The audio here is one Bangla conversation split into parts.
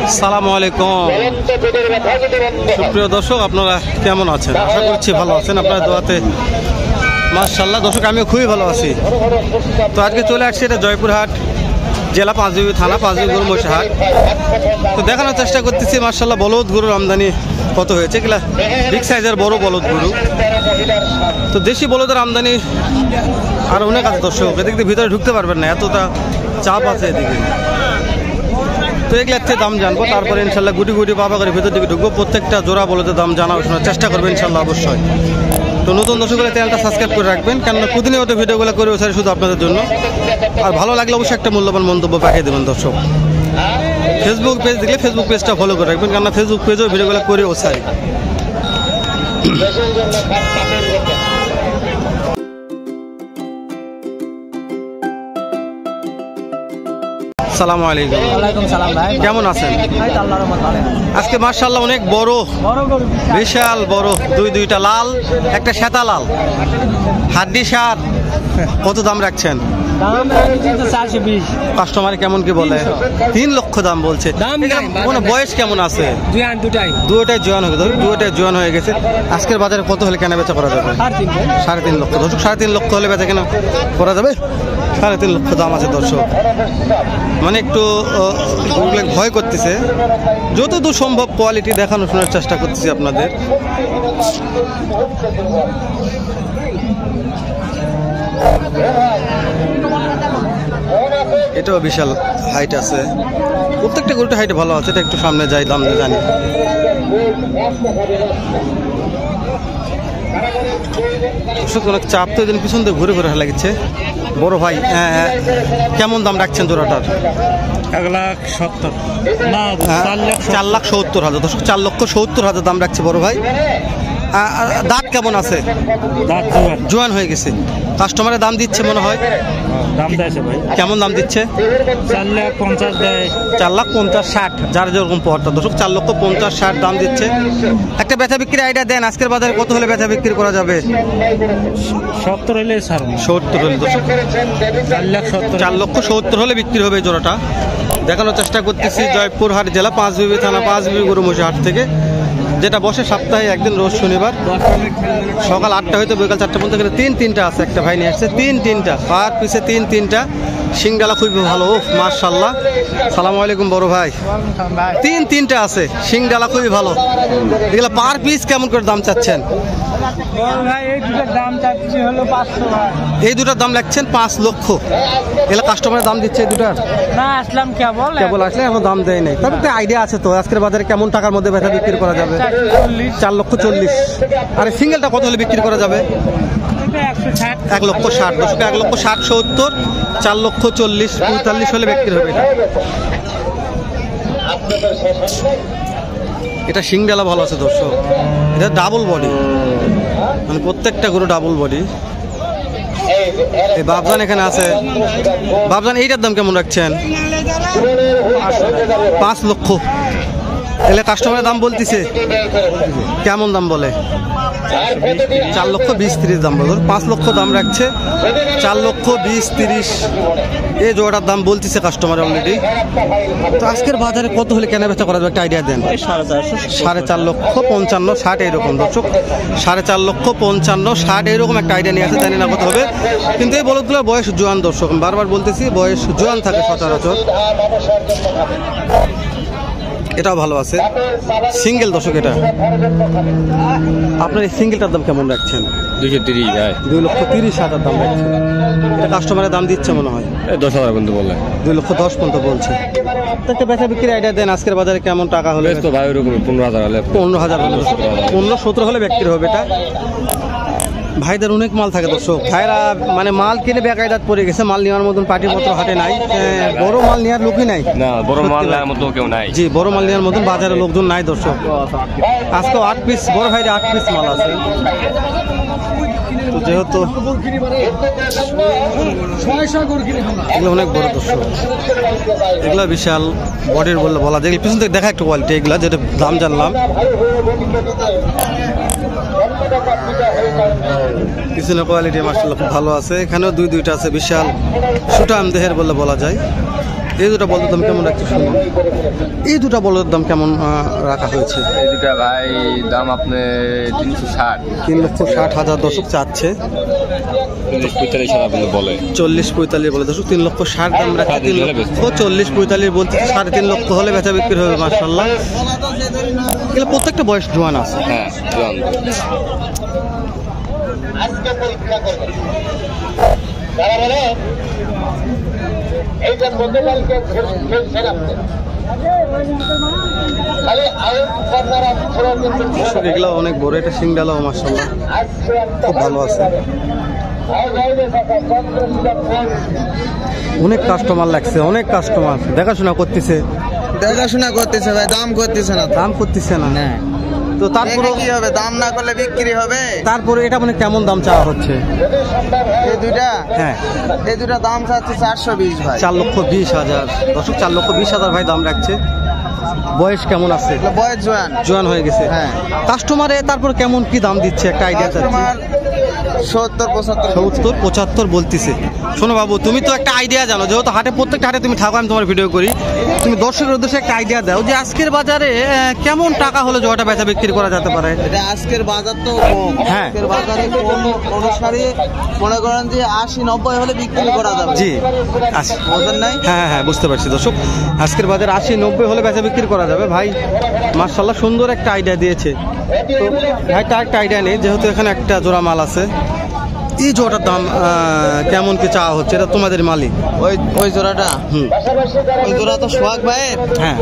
আসসালামু আলাইকুম সুপ্রিয় দর্শক, আপনারা কেমন আছেন? আশা করছি ভালো আছেন। আপনার দোয়াতে মাশাআল্লাহ দর্শক আমিও খুবই ভালো আছি। তো আজকে চলে আসছি এটা জয়পুরহাট জেলা পাঁচবিবি থানা পাঁচবিবি গরু মহিষের হাট। তো দেখানোর চেষ্টা করতেছি মাশাআল্লাহ বলদ গরুর আমদানি কত হয়েছে, এগুলা বিগ সাইজের বড় বলদ গরু। তো দেশি বলদের আমদানি আর অনেক আছে দর্শক, এদিকে ভিতরে ঢুকতে পারবেন না, এতটা চাপ আছে এদিকে। তো এগুলোর থেকে দাম জানবো, তারপরে ইনশাল্লাহ গুটি গুটি বাবা করে ভিতর দিকে ঢুকবো। প্রত্যেকটা জোড়া বলতে দাম জানা শোনার চেষ্টা করবো ইনশাল্লাহ অবশ্যই। তো নতুন দর্শকরা চ্যানেলটা সাবস্ক্রাইব করে রাখবেন, কেননা প্রতিনিয়ত ভিডিওগুলো করে ওঠার শুধু আপনাদের জন্য। আর ভালো লাগলে অবশ্যই একটা মূল্যবান মন্তব্য পাঠিয়ে দেবেন দর্শক। ফেসবুক পেজ দেখলে ফেসবুক পেজটা ফলো করে রাখবেন, কেননা ফেসবুক পেজেও ভিডিওগুলো করে ওঠাই। আসসালামু আলাইকুম। ওয়ালাইকুম সালাম ভাই, কেমন আছেন? এই তো আল্লাহর রহমত ভালো। আজকে মাশাআল্লাহ অনেক বড় গরু বিশাল বড় দুইটা লাল একটা শ্বেতা লাল হাড্ডি সার। কত দাম রাখছেন? দাম কিন্তু 420। কাস্টমার কেমন কি বলে? 3 লক্ষ দাম বলছে। কোন বয়স কেমন আছে? দুটোটাই জোয়ান হয়ে গেছে, দুটোটাই জোয়ান হয়ে গেছে। আজকের বাজারে কত হলে কেনা বেচা করা যাবে? 3.5 লক্ষ। দর্শক 3.5 লক্ষ হলে বেচা কেনা করা যাবে। 3.5 লক্ষ দাম আছে দর্শক। মানে একটু ভয় করতেছে, যতদূর সম্ভব কোয়ালিটি দেখানো শোনার চেষ্টা করতেছি আপনাদের। এটাও বিশাল হাইট আছে, প্রত্যেকটা গরুটা হাইট ভালো আছে। এটা একটু সামনে যাই, দাম জানি। অনেক চাপ তো, এই পিছন থেকে ঘুরে ঘুরে লাগছে। বড় ভাই কেমন দাম রাখছেন জোড়াটার? 1,70,000 না 4,70,000 দর্শক, 4,70,000 দাম রাখছে বড় ভাই। দাঁত কেমন আছে? দাঁত জোয়ান হয়ে গেছে। কাস্টমারের দাম দিচ্ছে মনে হয়? দাম দেয়ছে ভাই। কেমন দাম দিচ্ছে? 4,50,000 দেয়। 4,50,000 যার যেরকম পড়টা দর্শক, 4,50,000 দাম দিচ্ছে। একটা বেচা বিক্রি আইডিয়া দেন, আজকের বাজারে কত হলে বেচা বিক্রি করা যাবে? 70 হলে ছাড়। 70 হলে দর্শক, 4,70,000 হলে বিক্রি হবে এই জোড়াটা। দেখানোর চেষ্টা করতেছি জয়পুরহাট জেলা পাঁচবিবি থানা পাঁচবিবি গরু মহিষের হাট থেকে, যেটা বসে সপ্তাহে একদিন রোজ শনিবার সকাল 8টা হয়তো বিকাল 4টা পর্যন্ত। তিনটা আছে, একটা ভাই নিয়ে আসছে তিনটা পার পিছে তিনটা সিংডালা খুবই ভালো। ও মাশাআল্লাহ। সালামু আলাইকুম বড় ভাই। তিনটা আছে, সিংডালা খুবই ভালো। এগুলা পার পিস কেমন করে দাম চাচ্ছেন? এই দুটার দাম লাগছেন 5 লক্ষ। এগুলা কাস্টমারের দাম দিচ্ছে এই দুটার? না আসলাম কেবল আসলে এখন দাম দেয় নাই। তবে একটা আইডিয়া আছে তো আজকের বাজারে কেমন টাকার মধ্যে বেচা বিক্রি করা যাবে? 4,40,000। আর সিঙ্গেলটা কত হলে বিক্রি করা যাবে? 1,60,000 দর্শক, 1,60,70,000, 4,40,000, 45 হলে বিক্রি হবে। এটা সিংডালা ভালো আছে দর্শক, এটা ডাবল বডি, মানে প্রত্যেকটা গরু ডাবল বডি। এই বাবজান এখানে আছে। বাবজান এইটার দাম কেমন রাখছেন? 5 লক্ষ। এলে কাস্টমারের দাম বলতেছে কেমন দাম বলে? 4,20,30,000 দাম বলে। 5 লক্ষ দাম রাখছে, 4,20,30,000 এই জোড়াটার দাম বলতেছে কাস্টমার অলরেডি। তো আজকের বাজারে কত হলে কেনা বেচা করা যাবে একটা আইডিয়া দেন? 4.5 লক্ষ, 55, 60 এইরকম দর্শক। 4.5 লক্ষ, 55, 60 এইরকম একটা আইডিয়া নিয়ে আসে, জানি না কত হবে। কিন্তু এই বলদগুলোর বয়স জোয়ান দর্শক, বারবার বলতেছি বয়স জোয়ান থাকে সচরাচর। এটাও ভালো আছে, সিঙ্গেল দর্শক। এটা আপনার এই সিঙ্গেলটার দাম কেমন রাখছেন? 230,000। 2,30,000 দাম রাখছেন। এটা কাস্টমারের দাম দিচ্ছে মনে হয় 10,000 পর্যন্ত বললেন। 2,10,000 পর্যন্ত বলছে। একটা বেচা বিক্রির আইডিয়া দেন আজকের বাজারে কেমন টাকা হলে? তো ভাই ওরকম 15,000 হলে 15,000 হলে 15-17 হলে বিক্রি হবে। এটা ভাইদের অনেক মাল থাকে দর্শক, ভাইরা মানে মাল কিনে বেকায়দাত পড়ে গেছে। মাল নেওয়ার মতন পাটিপত্র হাটে নাই, বড় মাল নেওয়ার লোকই নাই। না বড় মাল নেওয়ার মতো কেউ নাই। জি, বড় মাল নেওয়ার মতন বাজারে লোকজন নাই দর্শক। আজকে 8 পিস বড় ভাইরা 8 পিস মাল আছে। তো যেহেতু এগুলো অনেক বড় দর্শক, এগুলো বিশাল বডির বলা যায়। পিছন থেকে দেখা একটু কোয়ালিটি, এগুলা যেটা দাম জানলাম। পিছনের কোয়ালিটি মাশাআল্লাহ খুব ভালো আছে। এখানেও দুইটা আছে, বিশাল সুটাম দেহের বলা যায়। এই দুটো বলদের দাম কেমন রাখছে শুনুন। এই দুটো বলদের দাম কেমন রাখা হয়েছে? এই দুটা ভাই দাম আপনি 360। 3,60,000 দর্শক চাচ্ছে। 40-45 হাজার বলে। 40-45 বলে দর্শক, 3,60,000 দাম রাখছে। 40-45 বলতে 3.5 লক্ষ হলে বেচা বিক্রি হবে মাশাআল্লাহ। এগুলো প্রত্যেকটা বয়স জোয়ান আছে। হ্যাঁ জোয়ান। আজকে পরীক্ষা করবেন তারা বলে এইটা গতকালকে খেলছেন আপনি খালি আউট কর্নার দর্শক এগুলো অনেক বড়, এটা সিংডালাও মাশাআল্লাহ খুব ভালো আছে। অনেক কাস্টমার লাগছে, অনেক কাস্টমার দেখাশোনা করতেছে ভাই, দাম করতেছে না। দাম করতেছে না। তো তারপরে কি হবে, দাম না করলে বিক্রি হবে। তারপরে এটা মানে কেমন দাম চাওয়া হচ্ছে? এই দুইটা, হ্যাঁ এই দুইটা দাম চাচ্ছে 420 ভাই। 4,20,000 দর্শক, 4,20,000 ভাই দাম রাখছে। বয়স কেমন আছে? বয়স জোয়ান হয়ে গেছে। হ্যাঁ। কাস্টমারে তারপর কেমন কি দাম দিচ্ছে একটা আইডিয়া চাচ্ছি। 70-75 বলতেছে। শোনো বাবু, তুমি তো একটা আইডিয়া জানো, যেহেতু হাটে প্রত্যেকটা হাটে তুমি থাকো, আমি তোমার ভিডিও করি, তুমি দর্শকের উদ্দেশ্যে একটা আইডিয়া দাও যে আজকের বাজারে কেমন টাকা হলে জোয়াটা বেচা বিক্রি করা যেতে পারে? এটা আজকের বাজার তো কম। হ্যাঁ। আজকের বাজারে কম অনুসারে মনে করেন যে 80-90 হলে বিক্রি করা যাবে। জি ওজন নাই। হ্যাঁ বুঝতে পারছি দর্শক, আজকের বাজারে 80-90 হলে বেচা বিক্রি করা যাবে। ভাই মাশাআল্লাহ সুন্দর একটা আইডিয়া দিয়েছে। তো ভাই তার একটা আইডিয়া নেই, যেহেতু এখানে একটা জোড়া মাল আছে। এই জোড়াটার দাম কেমন কি চাওয়া হচ্ছে? এটা তোমাদের মালিক? ওই জোড়াটা, ওই জোড়া তো সোহাগ ভাইয়ের। হ্যাঁ,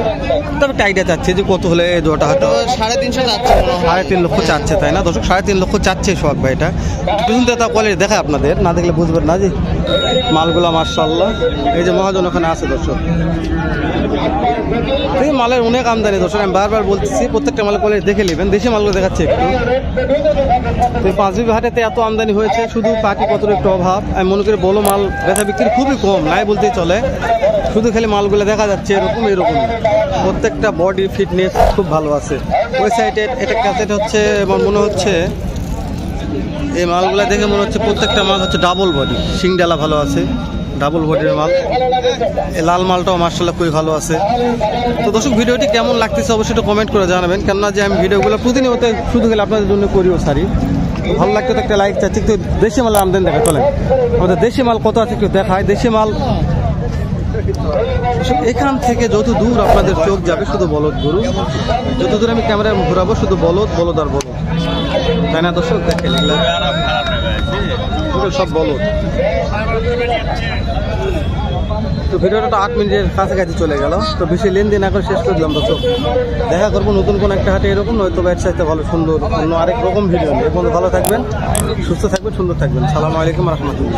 তবে একটা আইডিয়া চাচ্ছে যে কত হলে এই জোড়াটা হয়তো 350 যাচ্ছে। 3.5 লক্ষ চাচ্ছে, তাই না দর্শক? 3.5 লক্ষ চাচ্ছে সোহাগ ভাই। এটা শুনতে তা কোয়ালিটি দেখায় আপনাদের, না দেখলে বুঝবেন না যে মালগুলা মাশাআল্লাহ। এই যে মহাজন ওখানে আছে দর্শক, এই মালের অনেক আমদানি দর্শক। আমি বারবার বলতেছি প্রত্যেকটা মালের কোয়ালিটি দেখে নেবেন। দেশি মালগুলো দেখাচ্ছে একটু। তো পাঁচবিবি হাটেতে এত আমদানি হয়েছে, শুধু পাটিপত্র একটু অভাব। আমি মনে করি বড় মাল বেচা বিক্রি খুবই কম, নাই বলতেই চলে। শুধু খালি মালগুলো দেখা যাচ্ছে এরকম। প্রত্যেকটা বডি ফিটনেস খুব ভালো আছে। ওই সাইডে এটা ক্যাসেট হচ্ছে, আমার মনে হচ্ছে এই মালগুলো দেখে মনে হচ্ছে প্রত্যেকটা মাল হচ্ছে ডাবল বডি। সিংডালা ভালো আছে, ডাবল বডির মাল। এই লাল মালটাও মাশাআল্লাহ খুবই ভালো আছে। তো দর্শক ভিডিওটি কেমন লাগতেছে অবশ্যই একটু কমেন্ট করে জানাবেন, কেননা যে আমি ভিডিওগুলো প্রতিনিয়ত শুধু গেলে আপনাদের জন্য করিও সারি। ভালো লাগতো তো একটা লাইক চাচ্ছি। তো দেশি মাল আমদানি দেখা চলেন, আমাদের দেশি মাল কত আছে একটু দেখায়। দেশি মাল এখান থেকে যত দূর আপনাদের চোখ যাবে শুধু বলদ গরু, যত দূর আমি ক্যামেরায় ঘুরাবো শুধু বলদ আর বলদ, তাই না দর্শক? দেখেন সব বলদ। তো ভিডিওটা 8 মিনিটের কাছাকাছি চলে গেল। তো বেশি লেনদেন না করে শেষ করে দিলাম দর্শক। দেখা করবো নতুন কোনো একটা হাটে এরকম, নয়তো এর সাথে ভালো সুন্দর অন্য আরেক রকম ভিডিও নিয়ে। ভালো থাকবেন, সুস্থ থাকবেন, সুন্দর থাকবেন। সালামু আলাইকুম রহমতুল্লাহ।